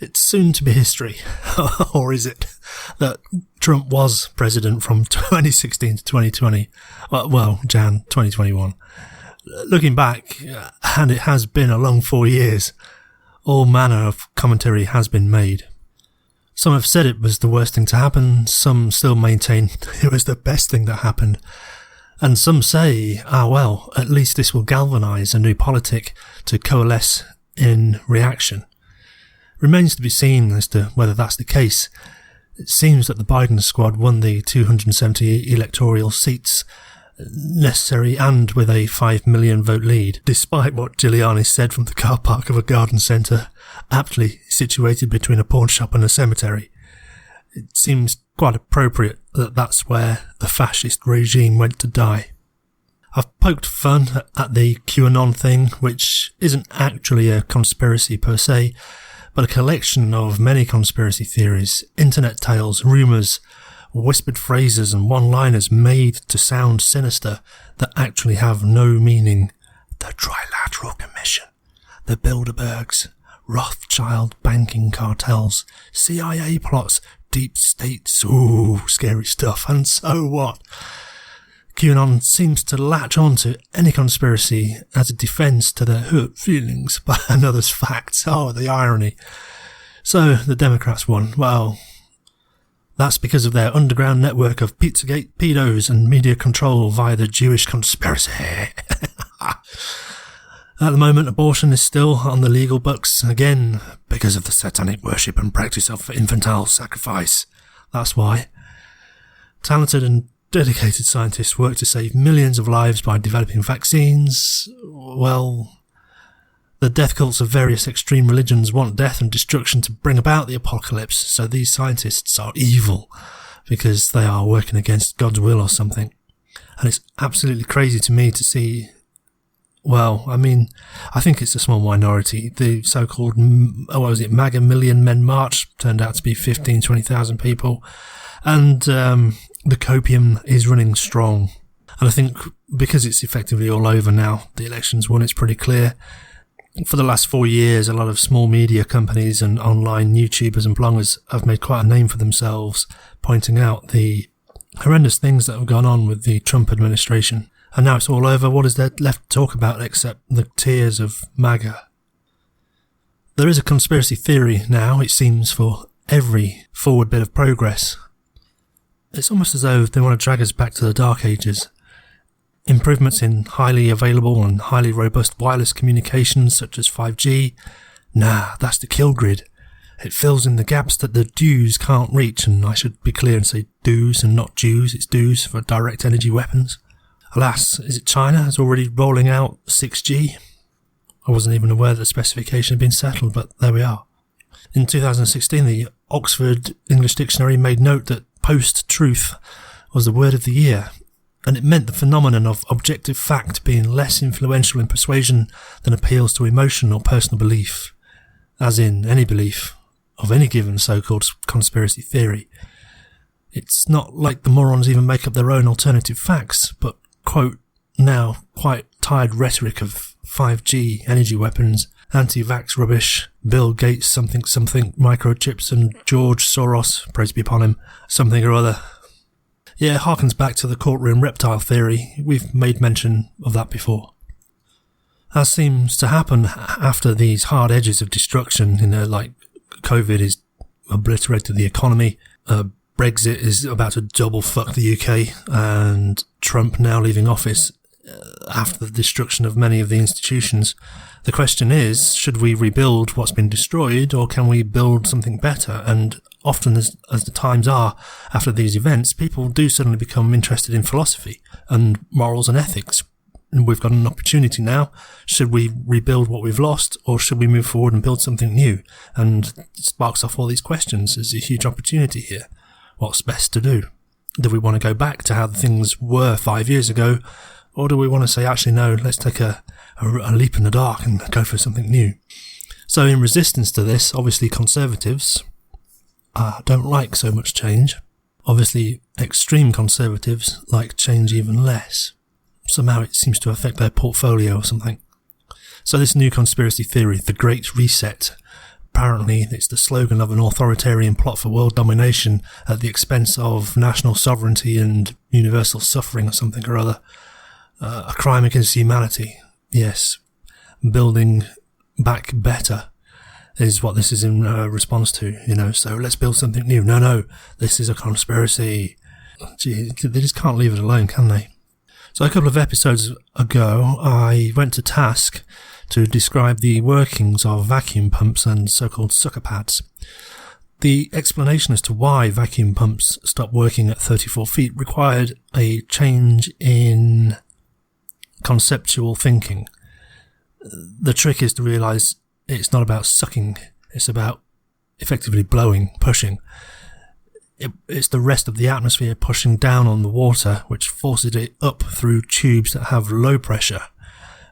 It's soon to be history, or is it, that Trump was president from 2016 to 2020, well, Jan 2021. Looking back, and it has been a long 4 years, all manner of commentary has been made. Some have said it was the worst thing to happen, some still maintain it was the best thing that happened, and some say, well, at least this will galvanise a new politic to coalesce in reaction. Remains to be seen as to whether that's the case. It seems that the Biden squad won the 270 electoral seats necessary and with a 5 million vote lead, despite what Giuliani said from the car park of a garden centre, aptly situated between a pawn shop and a cemetery. It seems quite appropriate that that's where the fascist regime went to die. I've poked fun at the QAnon thing, which isn't actually a conspiracy per se, but a collection of many conspiracy theories, internet tales, rumours, whispered phrases and one-liners made to sound sinister that actually have no meaning. The Trilateral Commission, the Bilderbergs, Rothschild banking cartels, CIA plots, deep states, ooh, scary stuff, and so what? QAnon seems to latch on to any conspiracy as a defence to their hurt feelings by another's facts. Oh, the irony. So, the Democrats won. Well, that's because of their underground network of Pizzagate pedos and media control via the Jewish conspiracy. At the moment, abortion is still on the legal books, again, because of the satanic worship and practice of infantile sacrifice. That's why. Talented and dedicated scientists work to save millions of lives by developing vaccines. Well, the death cults of various extreme religions want death and destruction to bring about the apocalypse, so these scientists are evil because they are working against God's will or something. And it's absolutely crazy to me to see, well, I mean, I think it's a small minority. The so-called, MAGA Million Men March turned out to be 20,000 people. And the Copium is running strong. And I think because it's effectively all over now, the election's won, it's pretty clear. For the last 4 years, a lot of small media companies and online YouTubers and bloggers have made quite a name for themselves, pointing out the horrendous things that have gone on with the Trump administration. And now it's all over, what is there left to talk about except the tears of MAGA? There is a conspiracy theory now, it seems, for every forward bit of progress. It's almost as though they want to drag us back to the Dark Ages. Improvements in highly available and highly robust wireless communications such as 5G. Nah, that's the kill grid. It fills in the gaps that the Jews can't reach, and I should be clear and say Jews and not Jews, it's Jews for direct energy weapons. Alas, is it China that's already rolling out 6G? I wasn't even aware that the specification had been settled, but there we are. In 2016, the Oxford English Dictionary made note that post-truth was the word of the year, and it meant the phenomenon of objective fact being less influential in persuasion than appeals to emotion or personal belief, as in any belief of any given so-called conspiracy theory. It's not like the morons even make up their own alternative facts, but quote now quite tired rhetoric of 5G, energy weapons, anti-vax rubbish, Bill Gates something, microchips, and George Soros, praise be upon him, something or other. Yeah, harkens back to the courtroom reptile theory. We've made mention of that before. As seems to happen after these hard edges of destruction, like COVID has obliterated the economy, Brexit is about to double fuck the UK, and Trump now leaving office after the destruction of many of the institutions. The question is, should we rebuild what's been destroyed, or can we build something better? And often, as the times are, after these events, people do suddenly become interested in philosophy and morals and ethics. And we've got an opportunity now. Should we rebuild what we've lost, or should we move forward and build something new? And it sparks off all these questions. There's a huge opportunity here. What's best to do? Do we want to go back to how things were 5 years ago, or do we want to say, actually, no, let's take a leap in the dark and go for something new? So in resistance to this, obviously conservatives don't like so much change. Obviously, extreme conservatives like change even less. Somehow it seems to affect their portfolio or something. So this new conspiracy theory, the Great Reset, Apparently, it's the slogan of an authoritarian plot for world domination at the expense of national sovereignty and universal suffering or something or other. A crime against humanity. Yes. Building back better is what this is in response to, so let's build something new. No, this is a conspiracy. Gee, they just can't leave it alone, can they? So a couple of episodes ago, I went to task to describe the workings of vacuum pumps and so-called sucker pads. The explanation as to why vacuum pumps stopped working at 34 feet required a change in conceptual thinking. The trick is to realise it's not about sucking, it's about effectively blowing, pushing. It's the rest of the atmosphere pushing down on the water, which forces it up through tubes that have low pressure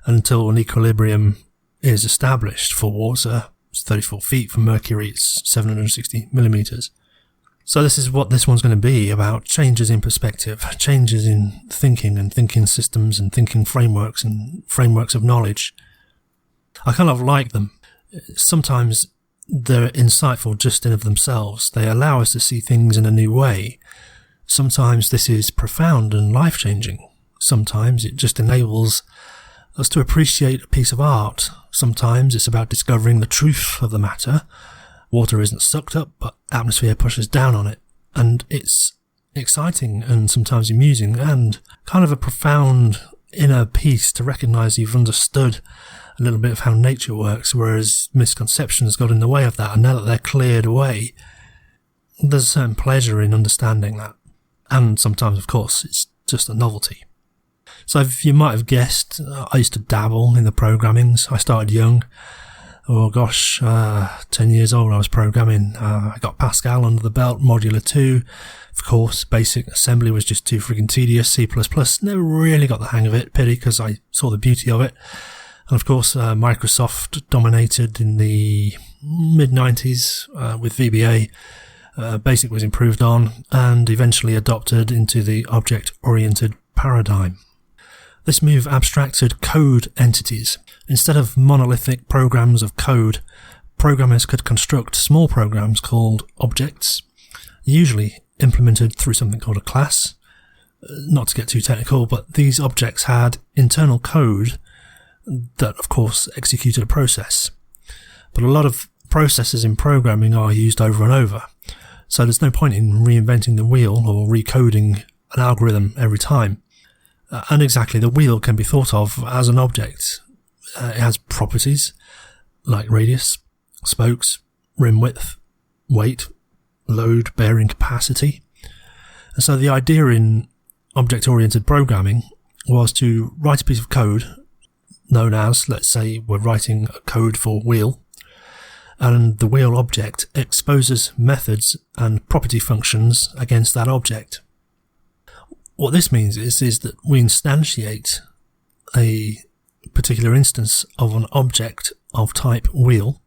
until an equilibrium is established for water. It's 34 feet. For mercury, it's 760 millimeters. So this is what this one's going to be about: changes in perspective, changes in thinking and thinking systems and thinking frameworks and frameworks of knowledge. I kind of like them. Sometimes they're insightful just in of themselves. They allow us to see things in a new way. Sometimes this is profound and life-changing. Sometimes it just enables us to appreciate a piece of art. Sometimes it's about discovering the truth of the matter. Water isn't sucked up, but atmosphere pushes down on it. And it's exciting and sometimes amusing and kind of a profound inner piece to recognise you've understood a little bit of how nature works, whereas misconceptions got in the way of that, and now that they're cleared away, there's a certain pleasure in understanding that. And sometimes, of course, it's just a novelty. So if you might have guessed, I used to dabble in the programmings. I started young. 10 years old I was programming. I got Pascal under the belt, Modular 2. Of course, basic assembly was just too friggin' tedious. C++, never really got the hang of it. Pity, because I saw the beauty of it. And of course, Microsoft dominated in the mid-90s with VBA. Basic was improved on and eventually adopted into the object-oriented paradigm. This move abstracted code entities. Instead of monolithic programs of code, programmers could construct small programs called objects, usually implemented through something called a class. Not to get too technical, but these objects had internal code that, of course, executed a process. But a lot of processes in programming are used over and over, so there's no point in reinventing the wheel or recoding an algorithm every time. And exactly, the wheel can be thought of as an object. It has properties like radius, spokes, rim width, weight, load bearing capacity. And so the idea in object-oriented programming was to write a piece of code known as, let's say we're writing a code for wheel, and the wheel object exposes methods and property functions against that object. What this means is that we instantiate a particular instance of an object of type wheel.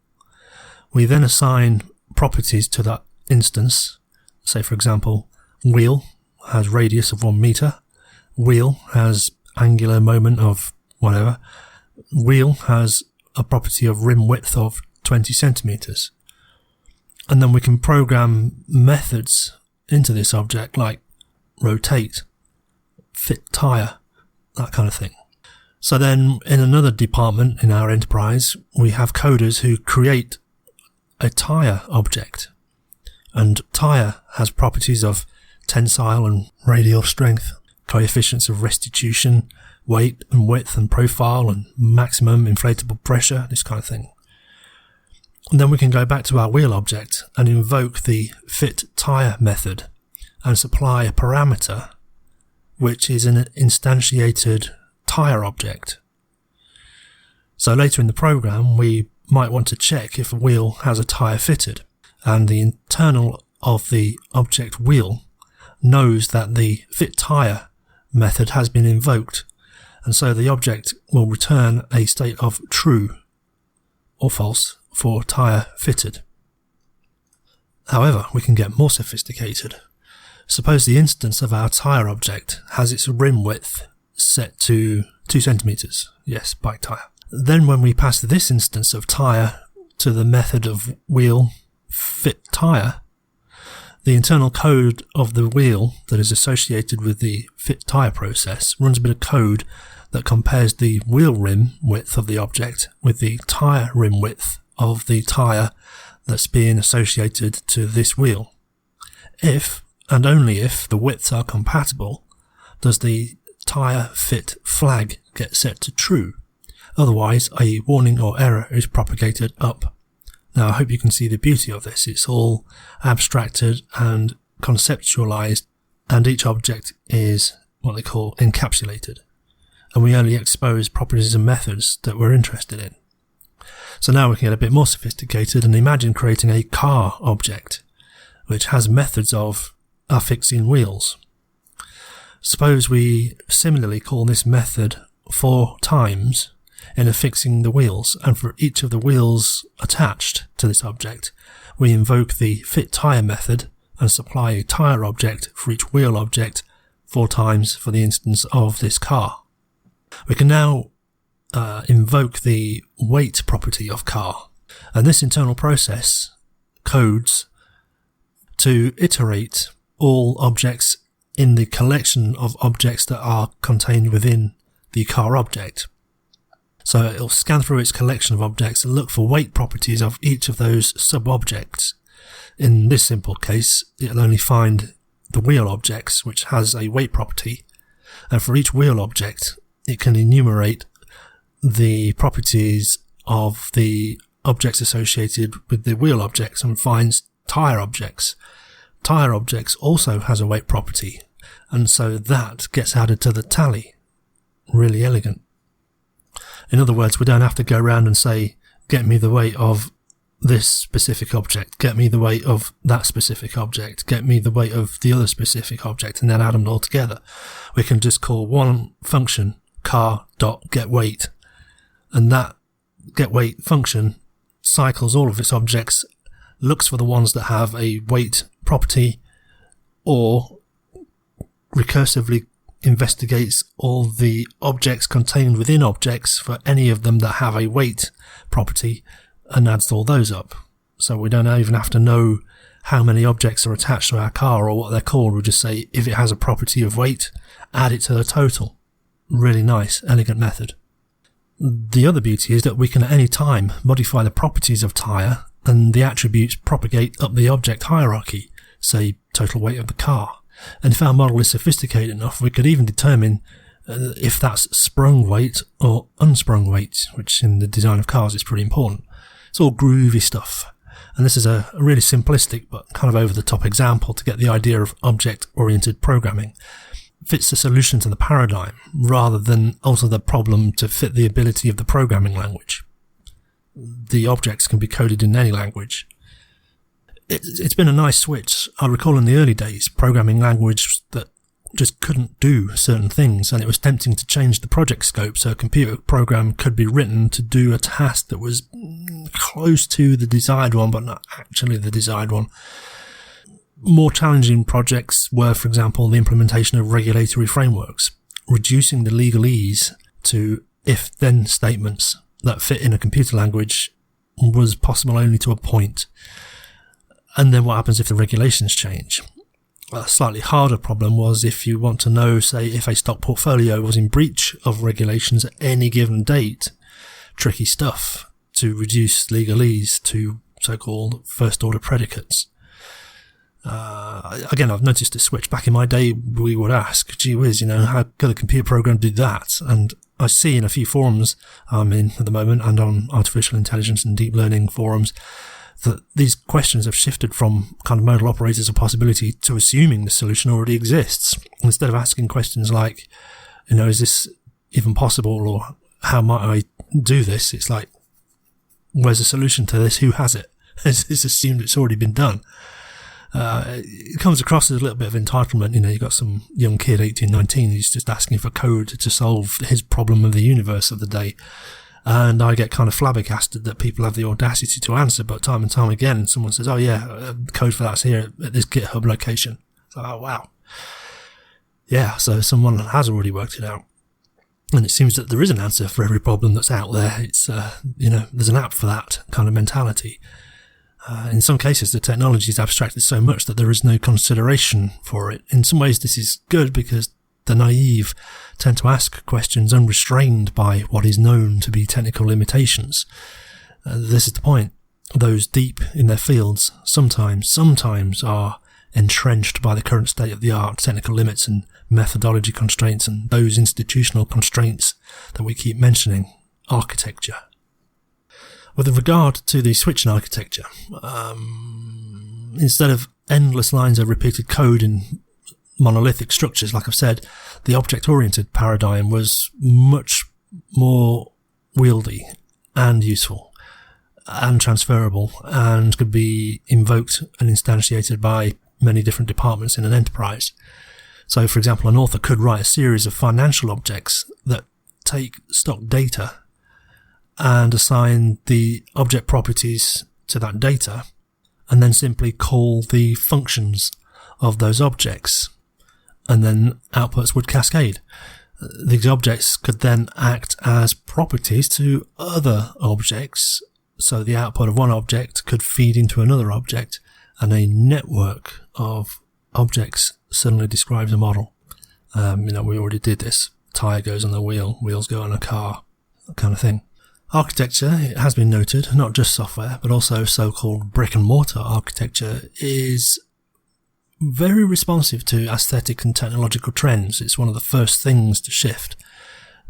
We then assign properties to that instance. Say, for example, wheel has radius of 1 meter. Wheel has angular moment of whatever. Wheel has a property of rim width of 20 centimeters. And then we can program methods into this object like rotate, fit tire, that kind of thing. So then in another department in our enterprise, we have coders who create a tire object. And tire has properties of tensile and radial strength, coefficients of restitution, weight and width and profile and maximum inflatable pressure, this kind of thing. And then we can go back to our wheel object and invoke the fit tire method and supply a parameter which is an instantiated tire object. So later in the program we might want to check if a wheel has a tire fitted, and the internal of the object wheel knows that the fit tire method has been invoked, and so the object will return a state of true or false for tire fitted. However, we can get more sophisticated. Suppose the instance of our tire object has its rim width set to 2 centimeters. Yes, bike tire. Then when we pass this instance of tire to the method of wheel fit tyre, the internal code of the wheel that is associated with the fit tyre process runs a bit of code that compares the wheel rim width of the object with the tyre rim width of the tyre that's being associated to this wheel. If, and only if, the widths are compatible, does the tyre fit flag get set to true. Otherwise, a warning or error is propagated up. Now, I hope you can see the beauty of this. It's all abstracted and conceptualized, and each object is what they call encapsulated. And we only expose properties and methods that we're interested in. So now we can get a bit more sophisticated and imagine creating a car object, which has methods of affixing wheels. Suppose we similarly call this method 4 times in affixing the wheels, and for each of the wheels attached to this object, we invoke the fit tyre method and supply a tyre object for each wheel object 4 times for the instance of this car. We can now invoke the weight property of car, and this internal process codes to iterate all objects in the collection of objects that are contained within the car object. So it'll scan through its collection of objects and look for weight properties of each of those sub-objects. In this simple case, it'll only find the wheel objects, which has a weight property, and for each wheel object, it can enumerate the properties of the objects associated with the wheel objects and finds tyre objects. Tyre objects also has a weight property, and so that gets added to the tally. Really elegant. In other words, we don't have to go around and say, get me the weight of this specific object, get me the weight of that specific object, get me the weight of the other specific object, and then add them all together. We can just call one function car.getWeight, and that getWeight function cycles all of its objects, looks for the ones that have a weight property, or recursively investigates all the objects contained within objects for any of them that have a weight property and adds all those up. So we don't even have to know how many objects are attached to our car or what they're called. We'll just say if it has a property of weight, add it to the total. Really nice, elegant method. The other beauty is that we can at any time modify the properties of tyre and the attributes propagate up the object hierarchy, say total weight of the car. And if our model is sophisticated enough, we could even determine if that's sprung weight or unsprung weight, which in the design of cars is pretty important. It's all groovy stuff. And this is a really simplistic but kind of over-the-top example to get the idea of object-oriented programming. It fits the solution to the paradigm rather than alter the problem to fit the ability of the programming language. The objects can be coded in any language. It's been a nice switch. I recall in the early days, programming language that just couldn't do certain things, and it was tempting to change the project scope so a computer program could be written to do a task that was close to the desired one, but not actually the desired one. More challenging projects were, for example, the implementation of regulatory frameworks, reducing the legalese to if-then statements that fit in a computer language was possible only to a point. And then what happens if the regulations change? A slightly harder problem was if you want to know, say, if a stock portfolio was in breach of regulations at any given date. Tricky stuff to reduce legalese to so-called first-order predicates. Again, I've noticed a switch. Back in my day, we would ask, gee whiz, how could a computer program do that? And I see in a few forums I'm in at the moment, and on artificial intelligence and deep learning forums, that these questions have shifted from kind of modal operators of possibility to assuming the solution already exists. Instead of asking questions like, is this even possible, or how might I do this? It's like, where's the solution to this? Who has it? It's assumed it's already been done. It comes across as a little bit of entitlement. You've got some young kid, 18, 19, who's just asking for code to solve his problem of the universe of the day. And I get kind of flabbergasted that people have the audacity to answer, but time and time again, someone says, oh yeah, code for that's here at this GitHub location. So, oh wow. Yeah, so someone has already worked it out. And it seems that there is an answer for every problem that's out there. It's, there's an app for that kind of mentality. In some cases, the technology is abstracted so much that there is no consideration for it. In some ways, this is good because the naive tend to ask questions unrestrained by what is known to be technical limitations. This is the point. Those deep in their fields sometimes are entrenched by the current state of the art, technical limits and methodology constraints, and those institutional constraints that we keep mentioning, architecture. With regard to the switching architecture, instead of endless lines of repeated code in monolithic structures, like I've said, the object-oriented paradigm was much more wieldy and useful and transferable, and could be invoked and instantiated by many different departments in an enterprise. So, for example, an author could write a series of financial objects that take stock data and assign the object properties to that data, and then simply call the functions of those objects, and then outputs would cascade. These objects could then act as properties to other objects, so the output of one object could feed into another object, and a network of objects suddenly describes a model. We already did this. Tyre goes on the wheel, wheels go on a car, that kind of thing. Architecture, it has been noted, not just software, but also so-called brick-and-mortar architecture, is very responsive to aesthetic and technological trends. It's one of the first things to shift,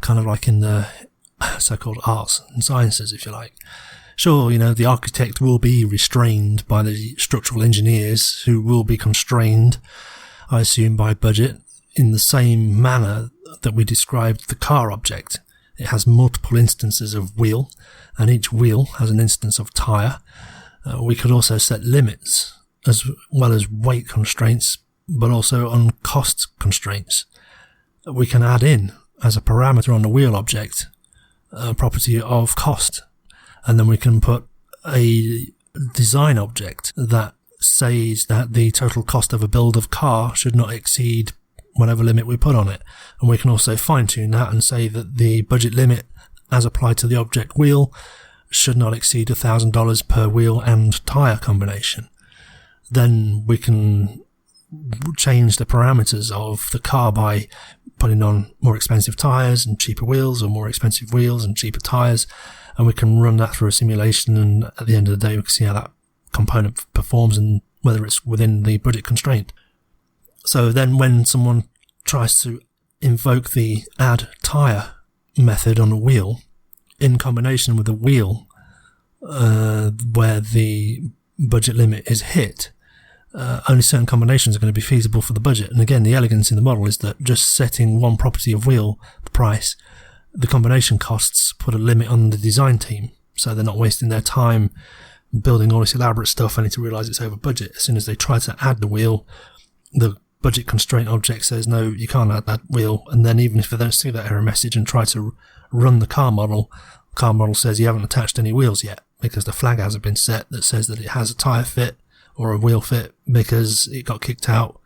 kind of like in the so-called arts and sciences, if you like. Sure, the architect will be restrained by the structural engineers, who will be constrained, I assume, by budget, in the same manner that we described the car object. It has multiple instances of wheel, and each wheel has an instance of tyre. We could also set limits, as well as weight constraints, but also on cost constraints. We can add in, as a parameter on the wheel object, a property of cost. And then we can put a design object that says that the total cost of a build of car should not exceed whatever limit we put on it. And we can also fine-tune that and say that the budget limit as applied to the object wheel should not exceed $1,000 per wheel and tyre combination. Then we can change the parameters of the car by putting on more expensive tyres and cheaper wheels, or more expensive wheels and cheaper tyres. And we can run that through a simulation, and at the end of the day we can see how that component performs and whether it's within the budget constraint. So then when someone tries to invoke the add tyre method on a wheel in combination with a wheel where the budget limit is hit, only certain combinations are going to be feasible for the budget. And again, the elegance in the model is that just setting one property of wheel, the price, the combination costs put a limit on the design team, so they're not wasting their time building all this elaborate stuff only to realise it's over budget. As soon as they try to add the wheel, the budget constraint object says, no, you can't add that wheel. And then even if they don't see that error message and try to run the car model says you haven't attached any wheels yet, because the flag hasn't been set that says that it has a tyre fit or a wheel fit, because it got kicked out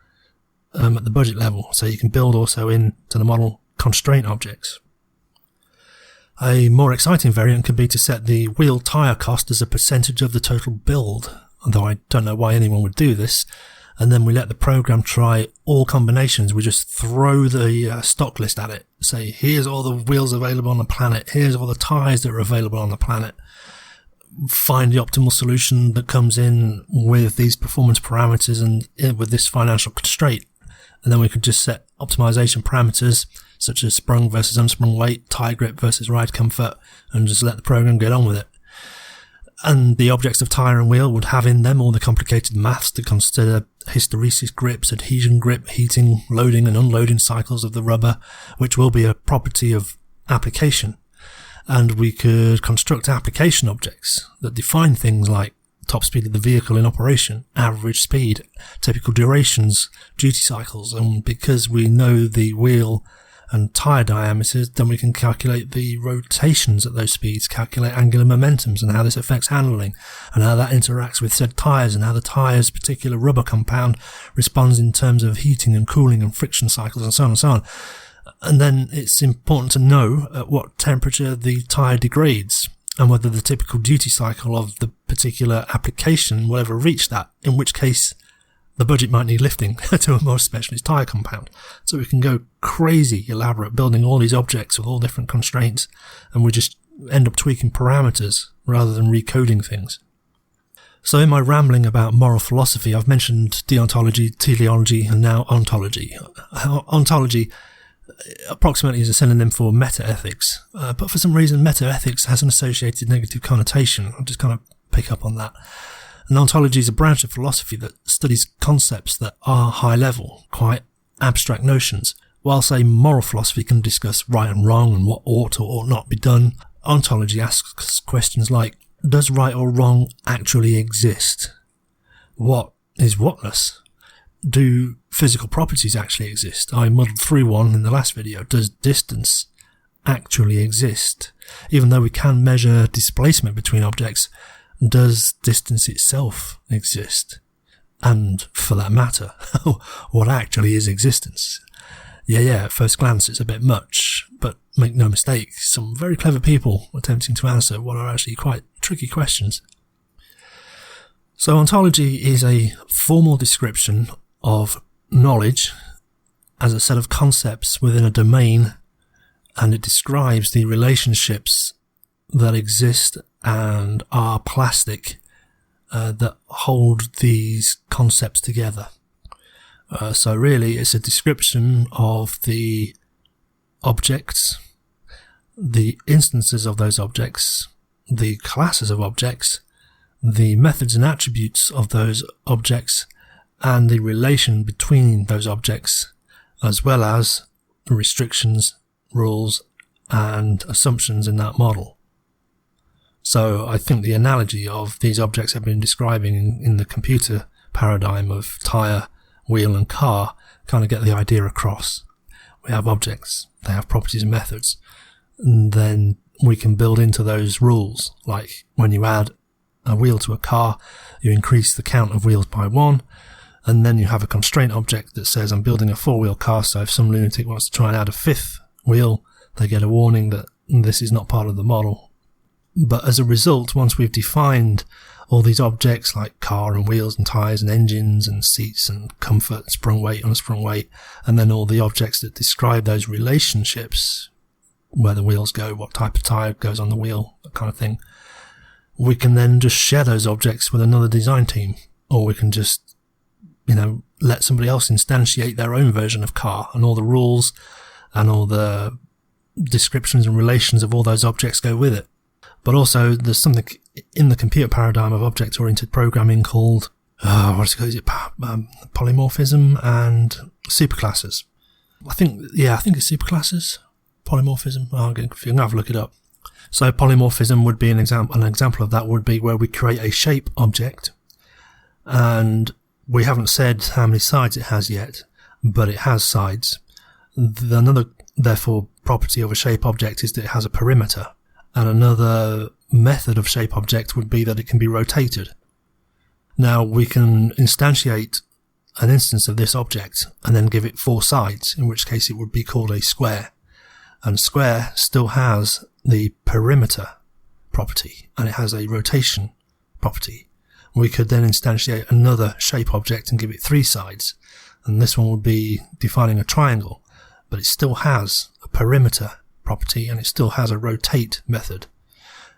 at the budget level. So you can build also into the model constraint objects. A more exciting variant could be to set the wheel tyre cost as a percentage of the total build, although I don't know why anyone would do this. And then we let the program try all combinations. We just throw the stock list at it. Say, here's all the wheels available on the planet. Here's all the tyres that are available on the planet. Find the optimal solution that comes in with these performance parameters and with this financial constraint. And then we could just set optimization parameters such as sprung versus unsprung weight, tie grip versus ride comfort, and just let the program get on with it. And the objects of tyre and wheel would have in them all the complicated maths to consider hysteresis grips, adhesion grip, heating, loading and unloading cycles of the rubber, which will be a property of application. And we could construct application objects that define things like top speed of the vehicle in operation, average speed, typical durations, duty cycles, and because we know the wheel and tyre diameters, then we can calculate the rotations at those speeds, calculate angular momentums and how this affects handling, and how that interacts with said tyres, and how the tyre's particular rubber compound responds in terms of heating and cooling and friction cycles, and so on and so on. And then it's important to know at what temperature the tyre degrades and whether the typical duty cycle of the particular application will ever reach that, in which case the budget might need lifting to a more specialist tyre compound. So we can go crazy elaborate building all these objects with all different constraints, and we just end up tweaking parameters rather than recoding things. So in my rambling about moral philosophy, I've mentioned deontology, teleology, and now ontology. Ontology approximately is a synonym for metaethics, but for some reason metaethics has an associated negative connotation. I'll just kind of pick up on that. And ontology is a branch of philosophy that studies concepts that are high level, quite abstract notions. While, say, moral philosophy can discuss right and wrong and what ought or ought not be done, ontology asks questions like, does right or wrong actually exist? What is whatness? Do physical properties actually exist? I muddled through one in the last video. Does distance actually exist? Even though we can measure displacement between objects, does distance itself exist? And for that matter, what actually is existence? Yeah, at first glance it's a bit much, but make no mistake, some very clever people attempting to answer what are actually quite tricky questions. So ontology is a formal description of knowledge as a set of concepts within a domain, and it describes the relationships that exist and are plastic that hold these concepts together. So really it's a description of the objects, the instances of those objects, the classes of objects, the methods and attributes of those objects, and the relation between those objects, as well as restrictions, rules, and assumptions in that model. So I think the analogy of these objects I've been describing in the computer paradigm of tyre, wheel and car kind of get the idea across. We have objects, they have properties and methods, and then we can build into those rules. Like when you add a wheel to a car, you increase the count of wheels by 1, and then you have a constraint object that says I'm building a 4-wheel car, so if some lunatic wants to try and add a 5th wheel, they get a warning that this is not part of the model. But as a result, once we've defined all these objects like car and wheels and tyres and engines and seats and comfort, sprung weight, unsprung weight, and then all the objects that describe those relationships, where the wheels go, what type of tyre goes on the wheel, that kind of thing, we can then just share those objects with another design team, or we can just, let somebody else instantiate their own version of car, and all the rules and all the descriptions and relations of all those objects go with it. But also there's something in the computer paradigm of object-oriented programming called, polymorphism and superclasses. I think it's superclasses, polymorphism. I'm getting confused. I'm going to have to look it up. So polymorphism would be an example of that would be where we create a shape object, and we haven't said how many sides it has yet, but it has sides. Another, therefore, property of a shape object is that it has a perimeter. And another method of shape object would be that it can be rotated. Now we can instantiate an instance of this object and then give it 4 sides, in which case it would be called a square. And square still has the perimeter property and it has a rotation property. We could then instantiate another shape object and give it 3 sides. And this one would be defining a triangle, but it still has a perimeter property and it still has a rotate method.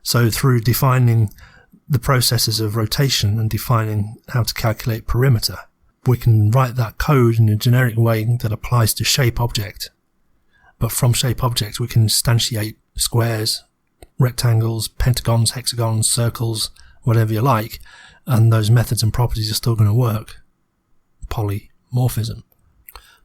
So through defining the processes of rotation and defining how to calculate perimeter, we can write that code in a generic way that applies to shape object. But from shape object we can instantiate squares, rectangles, pentagons, hexagons, circles, whatever you like, and those methods and properties are still going to work. Polymorphism.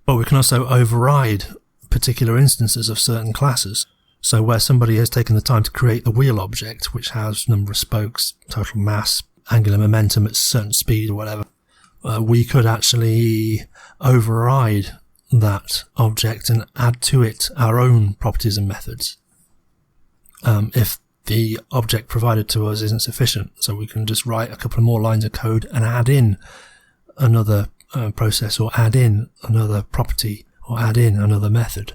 But we can also override particular instances of certain classes. So where somebody has taken the time to create the wheel object, which has number of spokes, total mass, angular momentum at certain speed or whatever, we could actually override that object and add to it our own properties and methods. If the object provided to us isn't sufficient, so we can just write a couple of more lines of code and add in another process, or add in another property, or add in another method.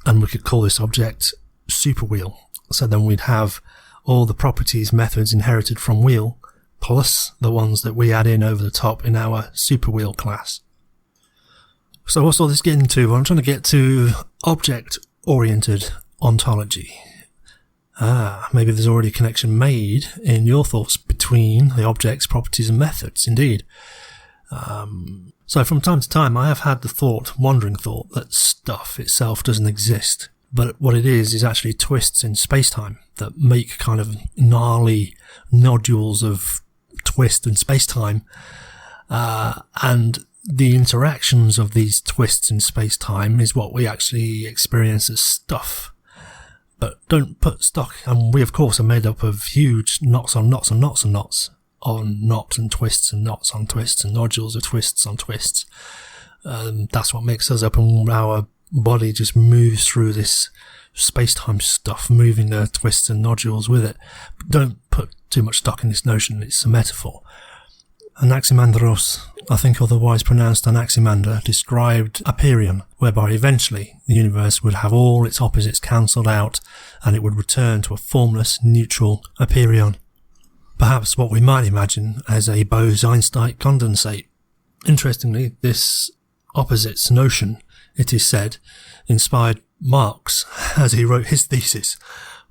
And we could call this object superwheel. So then we'd have all the properties methods inherited from wheel, plus the ones that we add in over the top in our superwheel class. So what's all this getting to? Well, I'm trying to get to object-oriented ontology. Maybe there's already a connection made in your thoughts between the objects, properties and methods. Indeed. So from time to time I have had the wandering thought that stuff itself doesn't exist. But what it is actually twists in space-time that make kind of gnarly nodules of twist in space-time. And the interactions of these twists in space-time is what we actually experience as stuff. But don't put stock, and we of course are made up of huge knots on knots on knots on knots on knots and twists and knots on twists and nodules of twists on twists. That's what makes us up, and our body just moves through this space-time stuff, moving the twists and nodules with it. But don't put too much stock in this notion, it's a metaphor. Anaximandros, I think otherwise pronounced Anaximander, described a period whereby eventually the universe would have all its opposites cancelled out and it would return to a formless, neutral aperion. Perhaps what we might imagine as a Bose-Einstein condensate. Interestingly, this opposites notion, it is said, inspired Marx as he wrote his thesis.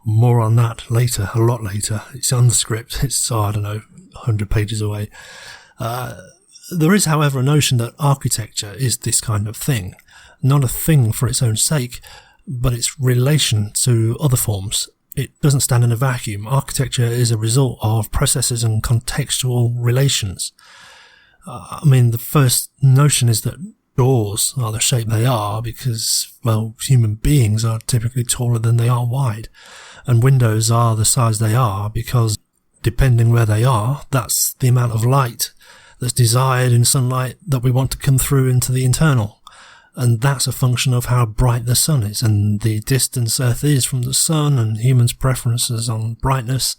More on that later, a lot later. It's on the script. It's, 100 pages away. There is, however, a notion that architecture is this kind of thing. Not a thing for its own sake, but its relation to other forms. It doesn't stand in a vacuum. Architecture is a result of processes and contextual relations. The first notion is that doors are the shape they are because, human beings are typically taller than they are wide. And windows are the size they are because, depending where they are, that's the amount of light that's desired in sunlight that we want to come through into the internal. And that's a function of how bright the sun is, and the distance Earth is from the sun, and humans' preferences on brightness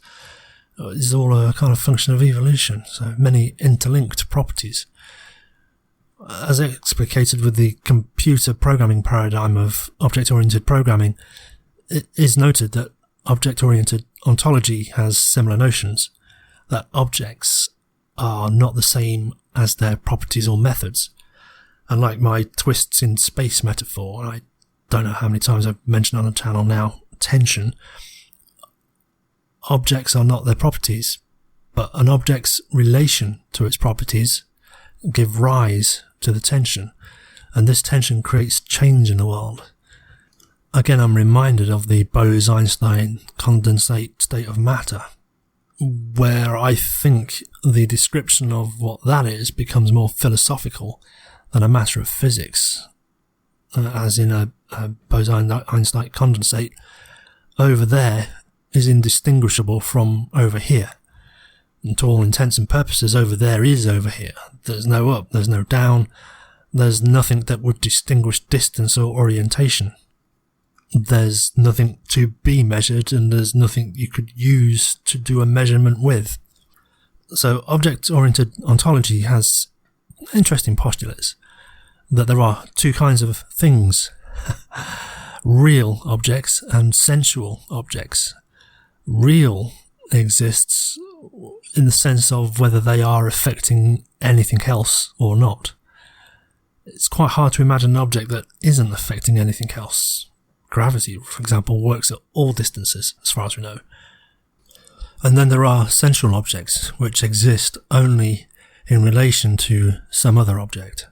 is all a kind of function of evolution. So many interlinked properties. As explicated with the computer programming paradigm of object-oriented programming, it is noted that object-oriented ontology has similar notions, that objects are not the same as their properties or methods. And like my twists in space metaphor, I don't know how many times I've mentioned on the channel now, tension, objects are not their properties, but an object's relation to its properties give rise to the tension, and this tension creates change in the world. Again, I'm reminded of the Bose-Einstein condensate state of matter, where I think the description of what that is becomes more philosophical than a matter of physics. As in a Bose-Einstein condensate, over there is indistinguishable from over here. And to all intents and purposes, over there is over here. There's no up, there's no down, there's nothing that would distinguish distance or orientation. There's nothing to be measured, and there's nothing you could use to do a measurement with. So object-oriented ontology has interesting postulates that there are two kinds of things, real objects and sensual objects. Real exists in the sense of whether they are affecting anything else or not. It's quite hard to imagine an object that isn't affecting anything else. Gravity, for example, works at all distances, as far as we know. And then there are sensual objects, which exist only in relation to some other object.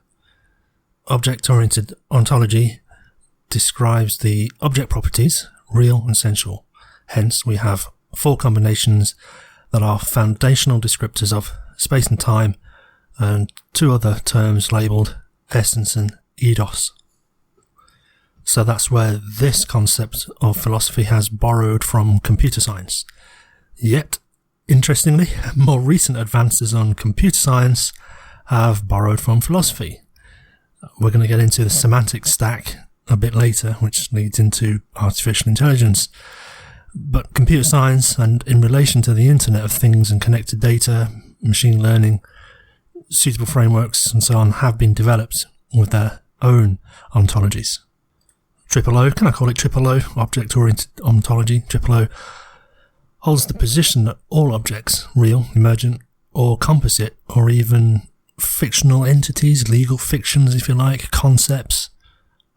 Object-oriented ontology describes the object properties, real and sensual. Hence, we have four combinations that are foundational descriptors of space and time, and two other terms labelled essence and eidos. So that's where this concept of philosophy has borrowed from computer science. Yet, interestingly, more recent advances on computer science have borrowed from philosophy. We're going to get into the semantic stack a bit later, which leads into artificial intelligence. But computer science, and in relation to the Internet of Things and connected data, machine learning, suitable frameworks and so on have been developed with their own ontologies. Triple O, can I call it Triple O, object-oriented ontology, Triple O, holds the position that all objects, real, emergent, or composite, or even fictional entities, legal fictions if you like, concepts,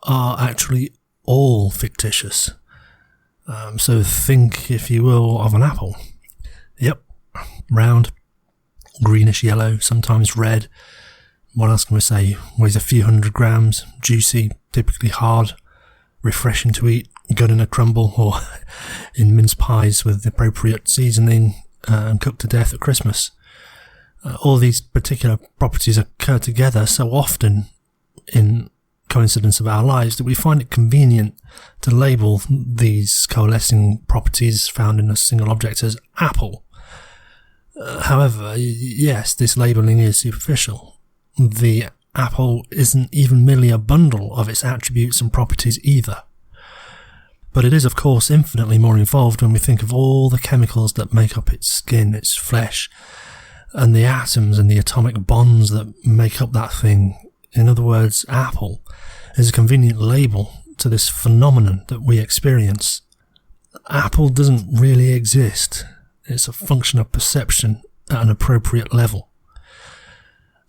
are actually all fictitious. So think, if you will, of an apple. Yep, round, greenish yellow, sometimes red. What else can we say? Weighs a few 100 grams, juicy, typically hard, refreshing to eat, good in a crumble or in mince pies with the appropriate seasoning and cooked to death at Christmas. All these particular properties occur together so often in coincidence of our lives that we find it convenient to label these coalescing properties found in a single object as apple. However, yes, this labelling is superficial. The apple isn't even merely a bundle of its attributes and properties either. But it is, of course, infinitely more involved when we think of all the chemicals that make up its skin, its flesh, and the atoms and the atomic bonds that make up that thing. In other words, apple is a convenient label to this phenomenon that we experience. Apple doesn't really exist. It's a function of perception at an appropriate level.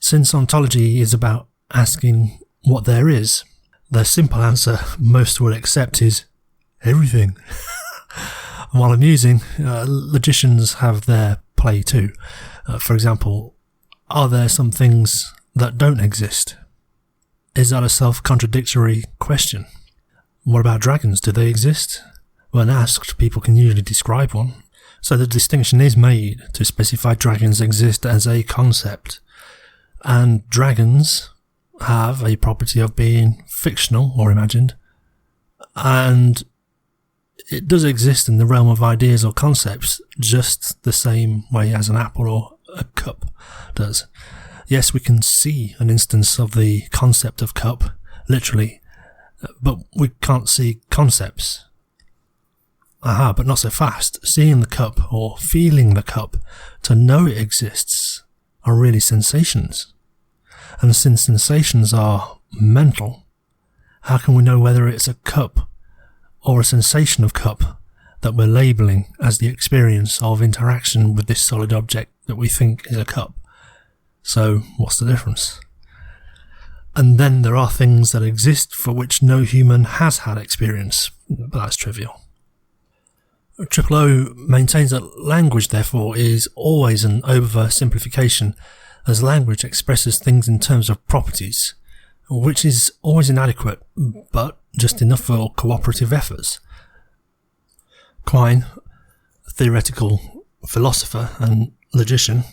Since ontology is about asking what there is, the simple answer most would accept is everything. And while amusing, logicians have their play too. For example, are there some things that don't exist? Is that a self-contradictory question? What about dragons? Do they exist? When asked, people can usually describe one. So the distinction is made to specify dragons exist as a concept. And dragons have a property of being fictional or imagined. And it does exist in the realm of ideas or concepts just the same way as an apple or a cup does. Yes, we can see an instance of the concept of cup, literally, but we can't see concepts. But not so fast. Seeing the cup or feeling the cup, to know it exists, are really sensations. And since sensations are mental, how can we know whether it's a cup or a sensation of cup that we're labelling as the experience of interaction with this solid object that we think is a cup? So what's the difference? And then there are things that exist for which no human has had experience, but that's trivial. Triple O maintains that language, therefore, is always an oversimplification, as language expresses things in terms of properties, which is always inadequate, but just enough for cooperative efforts. Quine, a theoretical philosopher and logician,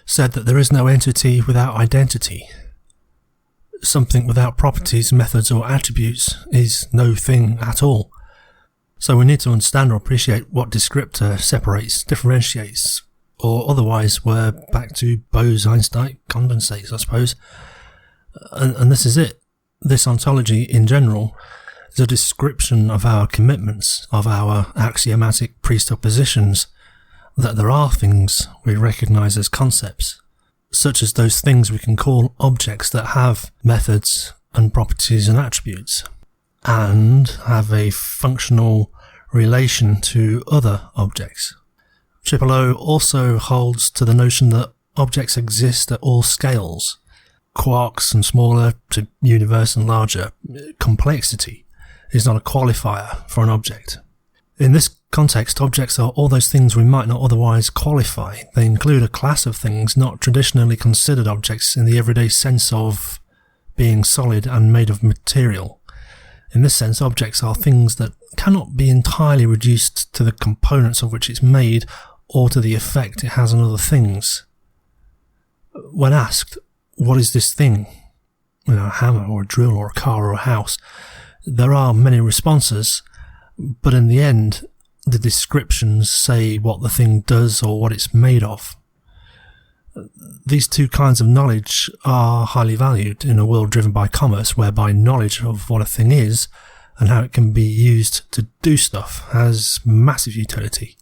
said that there is no entity without identity. Something without properties, methods or attributes is no thing at all. So we need to understand or appreciate what descriptor separates, differentiates, or otherwise we're back to Bose-Einstein condensates, I suppose. And this is it. This ontology in general is a description of our commitments, of our axiomatic presuppositions, that there are things we recognise as concepts, such as those things we can call objects that have methods and properties and attributes, and have a functional relation to other objects. Triple O also holds to the notion that objects exist at all scales, quarks and smaller to universe and larger. Complexity is not a qualifier for an object. In this context, objects are all those things we might not otherwise qualify. They include a class of things not traditionally considered objects in the everyday sense of being solid and made of material. In this sense, objects are things that cannot be entirely reduced to the components of which it's made or to the effect it has on other things. When asked, what is this thing? A hammer or a drill or a car or a house, there are many responses, but in the end, the descriptions say what the thing does or what it's made of. These two kinds of knowledge are highly valued in a world driven by commerce, whereby knowledge of what a thing is and how it can be used to do stuff has massive utility.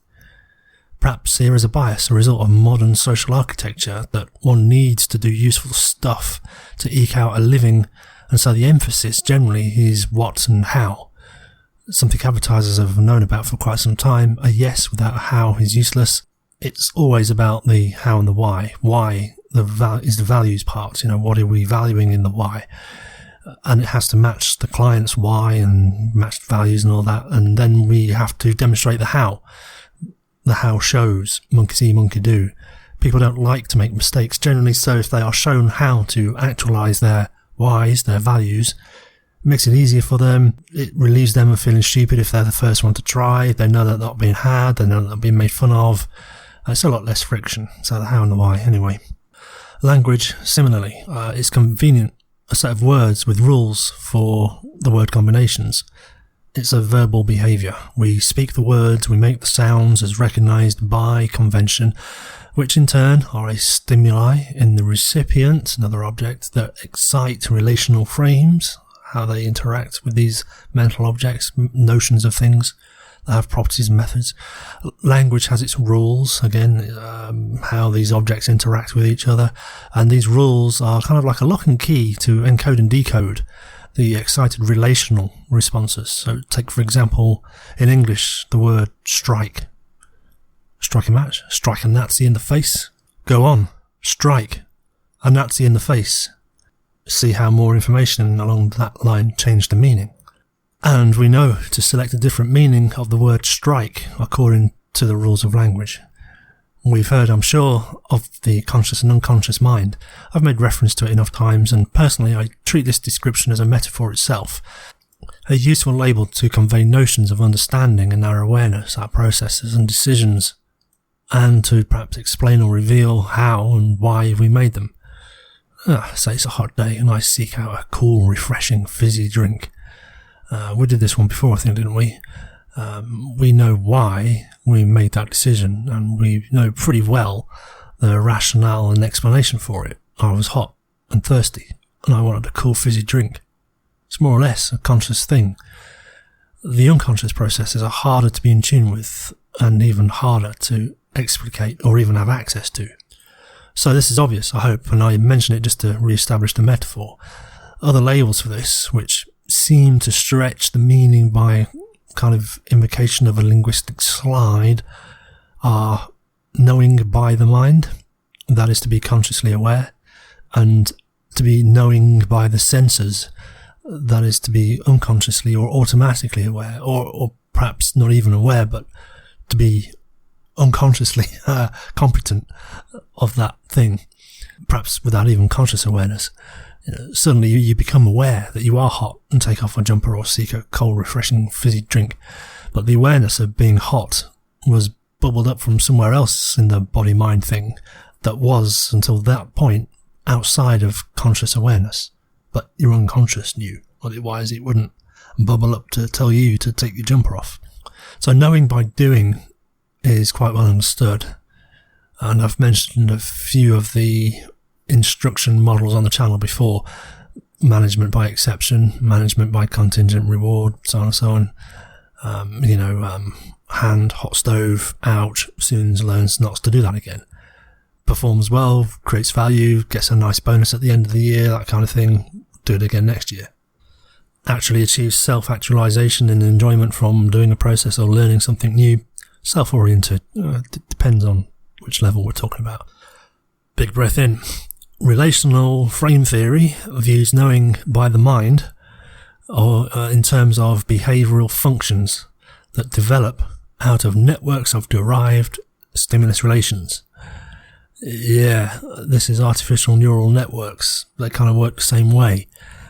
Perhaps here is a bias, a result of modern social architecture, that one needs to do useful stuff to eke out a living And so the emphasis generally is what and how. Something advertisers have known about for quite some time. A yes without a how is useless. It's always about the how and the why. Why is the values part. What are we valuing in the why? And it has to match the client's why and match values and all that. And then we have to demonstrate the how. The how shows. Monkey see, monkey do. People don't like to make mistakes generally, so if they are shown how to actualize their whys, their values, it makes it easier for them. It relieves them of feeling stupid if they're the first one to try. They know that they're not being had. They know that they're being made fun of. It's a lot less friction. So the how and the why, anyway. Language, similarly, it's convenient. A set of words with rules for the word combinations. It's a verbal behaviour. We speak the words, we make the sounds as recognised by convention, which in turn are a stimuli in the recipient, another object, that excite relational frames, how they interact with these mental objects, notions of things that have properties and methods. Language has its rules, again, how these objects interact with each other, and these rules are kind of like a lock and key to encode and decode the excited relational responses. So take, for example, in English, the word strike. Strike a match, strike a Nazi in the face. Go on, strike a Nazi in the face. See how more information along that line changed the meaning. And we know to select a different meaning of the word strike according to the rules of language. We've heard, I'm sure, of the conscious and unconscious mind. I've made reference to it enough times, and personally I treat this description as a metaphor itself, a useful label to convey notions of understanding and our awareness, our processes and decisions, and to perhaps explain or reveal how and why we made them. Say it's a hot day and I seek out a cool, refreshing, fizzy drink. We did this one before, I think, didn't we? We know why we made that decision, and we know pretty well the rationale and explanation for it. I was hot and thirsty, and I wanted a cool, fizzy drink. It's more or less a conscious thing. The unconscious processes are harder to be in tune with, and even harder to explicate or even have access to. So this is obvious, I hope, and I mention it just to re-establish the metaphor. Other labels for this, which seem to stretch the meaning by kind of invocation of a linguistic slide, are knowing by the mind, that is to be consciously aware, and to be knowing by the senses, that is to be unconsciously or automatically aware, or perhaps not even aware, but to be unconsciously competent of that thing, perhaps without even conscious awareness. Suddenly you become aware that you are hot and take off a jumper or seek a cold, refreshing, fizzy drink. But the awareness of being hot was bubbled up from somewhere else in the body-mind thing that was, until that point, outside of conscious awareness. But your unconscious knew, otherwise it wouldn't bubble up to tell you to take your jumper off. So knowing by doing is quite well understood. And I've mentioned a few of the instruction models on the channel before: management by exception, management by contingent reward, so on and so on. Hand, hot stove, ouch, soon learns not to do that again. Performs well, creates value, gets a nice bonus at the end of the year, that kind of thing. Do it again next year. Actually achieves self-actualization and enjoyment from doing a process or learning something new. Self-oriented, depends on which level we're talking about. Big breath in. Relational frame theory views knowing by the mind, or in terms of behavioural functions that develop out of networks of derived stimulus relations. Yeah, this is artificial neural networks. They kind of work the same way,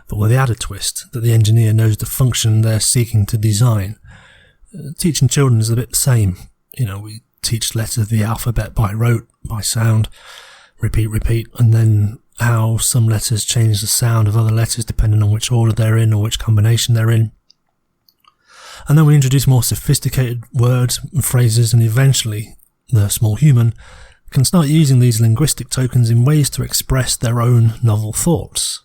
but with the added twist that the engineer knows the function they're seeking to design. Teaching children is a bit the same. We teach letters of the alphabet by rote, by sound, repeat, and then how some letters change the sound of other letters depending on which order they're in or which combination they're in. And then we introduce more sophisticated words and phrases, and eventually the small human can start using these linguistic tokens in ways to express their own novel thoughts.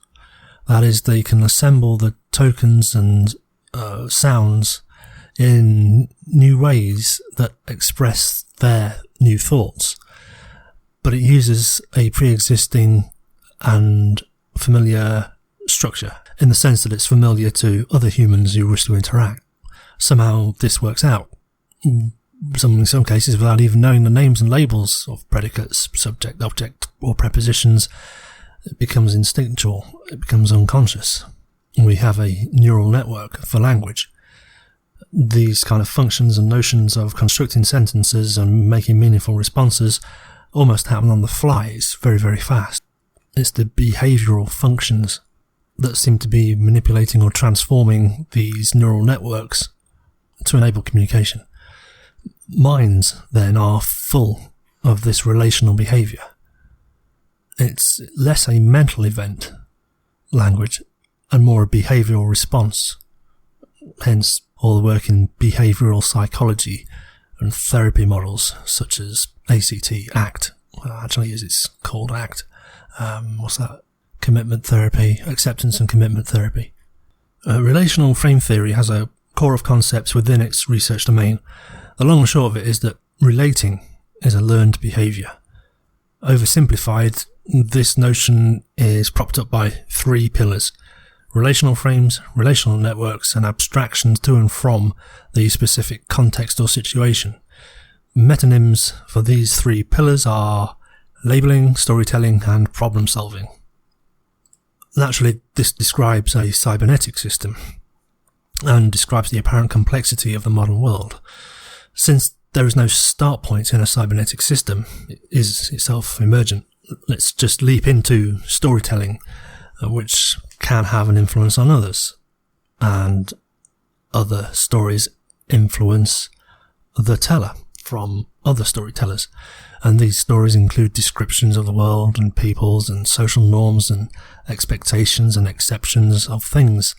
That is, they can assemble the tokens and sounds in new ways that express their new thoughts. But it uses a pre-existing and familiar structure, in the sense that it's familiar to other humans who wish to interact. Somehow this works out, in some cases without even knowing the names and labels of predicates, subject, object, or prepositions. It becomes instinctual, it becomes unconscious. We have a neural network for language. These kind of functions and notions of constructing sentences and making meaningful responses almost happen on the fly. It's very, very fast. It's the behavioural functions that seem to be manipulating or transforming these neural networks to enable communication. Minds, then, are full of this relational behaviour. It's less a mental event, language, and more a behavioural response. Hence, all the work in behavioural psychology and therapy models such as ACT, actually as it's called ACT. What's that? Commitment therapy, acceptance and commitment therapy. Relational frame theory has a core of concepts within its research domain. The long and short of it is that relating is a learned behaviour. Oversimplified, this notion is propped up by 3 pillars: relational frames, relational networks, and abstractions to and from the specific context or situation. Metonyms for these 3 pillars are labelling, storytelling, and problem solving. Naturally, this describes a cybernetic system and describes the apparent complexity of the modern world. Since there is no start point in a cybernetic system, it is itself emergent. Let's just leap into storytelling, which can have an influence on others, and other stories influence the teller from other storytellers. And these stories include descriptions of the world and peoples and social norms and expectations and exceptions of things,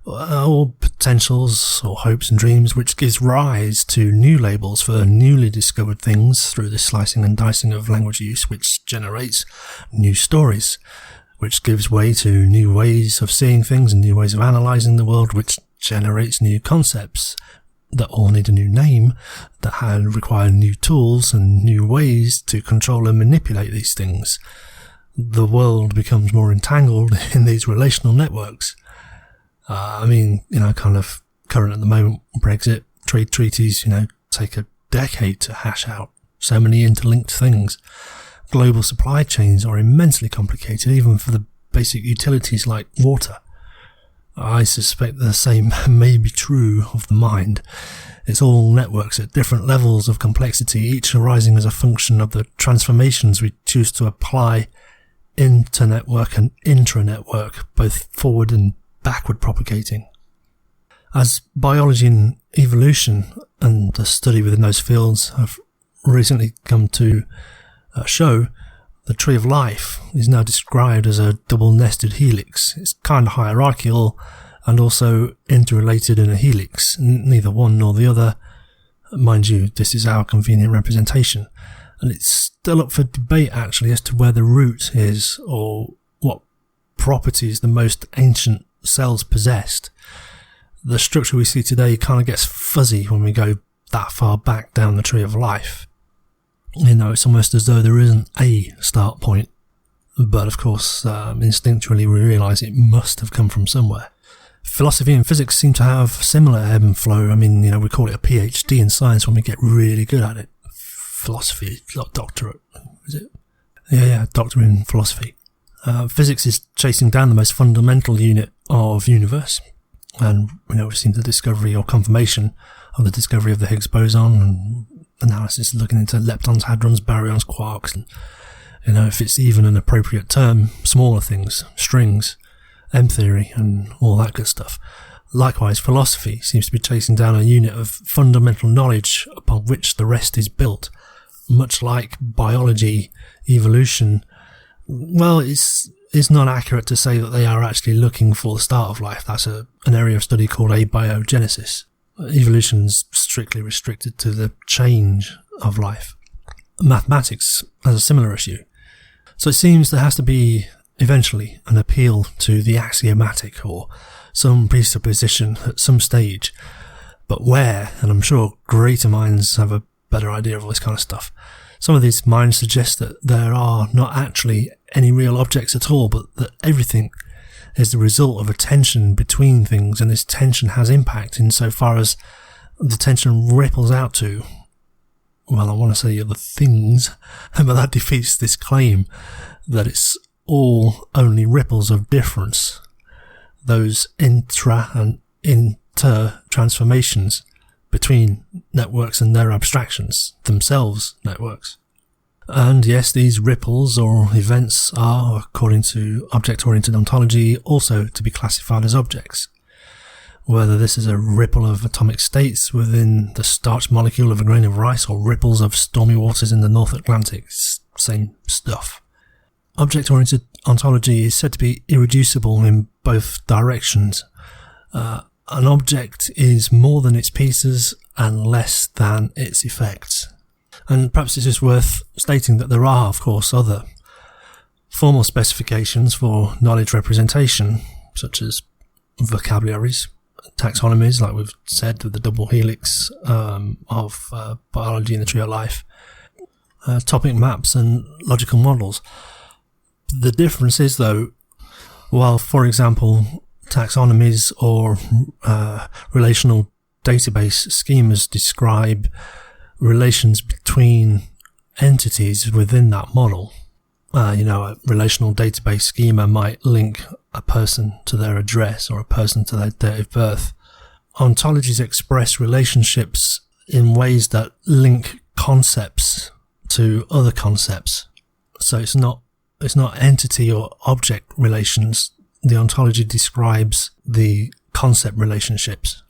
or potentials or hopes and dreams, which gives rise to new labels for newly discovered things through the slicing and dicing of language use, which generates new stories, which gives way to new ways of seeing things and new ways of analysing the world, which generates new concepts that all need a new name, that require new tools and new ways to control and manipulate these things. The world becomes more entangled in these relational networks. Kind of current at the moment, Brexit, trade treaties, take a decade to hash out. So many interlinked things. Global supply chains are immensely complicated, even for the basic utilities like water. I suspect the same may be true of the mind. It's all networks at different levels of complexity, each arising as a function of the transformations we choose to apply inter-network and intra-network, both forward and backward propagating. As biology and evolution and the study within those fields have recently come to show, the tree of life is now described as a double-nested helix. It's kind of hierarchical and also interrelated in a helix, neither one nor the other. Mind you, this is our convenient representation, and it's still up for debate actually as to where the root is or what properties the most ancient cells possessed. The structure we see today kind of gets fuzzy when we go that far back down the tree of life. It's almost as though there isn't a start point, but of course, instinctually we realise it must have come from somewhere. Philosophy and physics seem to have similar ebb and flow. We call it a PhD in science when we get really good at it. Philosophy, doctorate, is it? Yeah, doctorate in philosophy. Physics is chasing down the most fundamental unit of universe, and we've seen the discovery or confirmation of the discovery of the Higgs boson, and analysis looking into leptons, hadrons, baryons, quarks, and if it's even an appropriate term, smaller things, strings, M theory, and all that good stuff. Likewise, philosophy seems to be chasing down a unit of fundamental knowledge upon which the rest is built. Much like biology, evolution, well, it's not accurate to say that they are actually looking for the start of life. That's an area of study called abiogenesis. Evolution's strictly restricted to the change of life. Mathematics has a similar issue. So it seems there has to be eventually an appeal to the axiomatic or some presupposition at some stage. But where, and I'm sure greater minds have a better idea of all this kind of stuff. Some of these minds suggest that there are not actually any real objects at all, but that everything is the result of a tension between things, and this tension has impact insofar as the tension ripples out to, well, I want to say other things, but that defeats this claim that it's all only ripples of difference, those intra and inter transformations between networks and their abstractions, themselves networks. And yes, these ripples or events are, according to object-oriented ontology, also to be classified as objects. Whether this is a ripple of atomic states within the starch molecule of a grain of rice or ripples of stormy waters in the North Atlantic, same stuff. Object-oriented ontology is said to be irreducible in both directions. An object is more than its pieces and less than its effects. And perhaps it's just worth stating that there are, of course, other formal specifications for knowledge representation, such as vocabularies, taxonomies, like we've said, with the double helix of biology in the tree of life, topic maps and logical models. The difference is, though, while, for example, taxonomies or relational database schemas describe relations between entities within that model, a relational database schema might link a person to their address or a person to their date of birth. Ontologies express relationships in ways that link concepts to other concepts. So it's not entity or object relations. The ontology describes the concept relationships.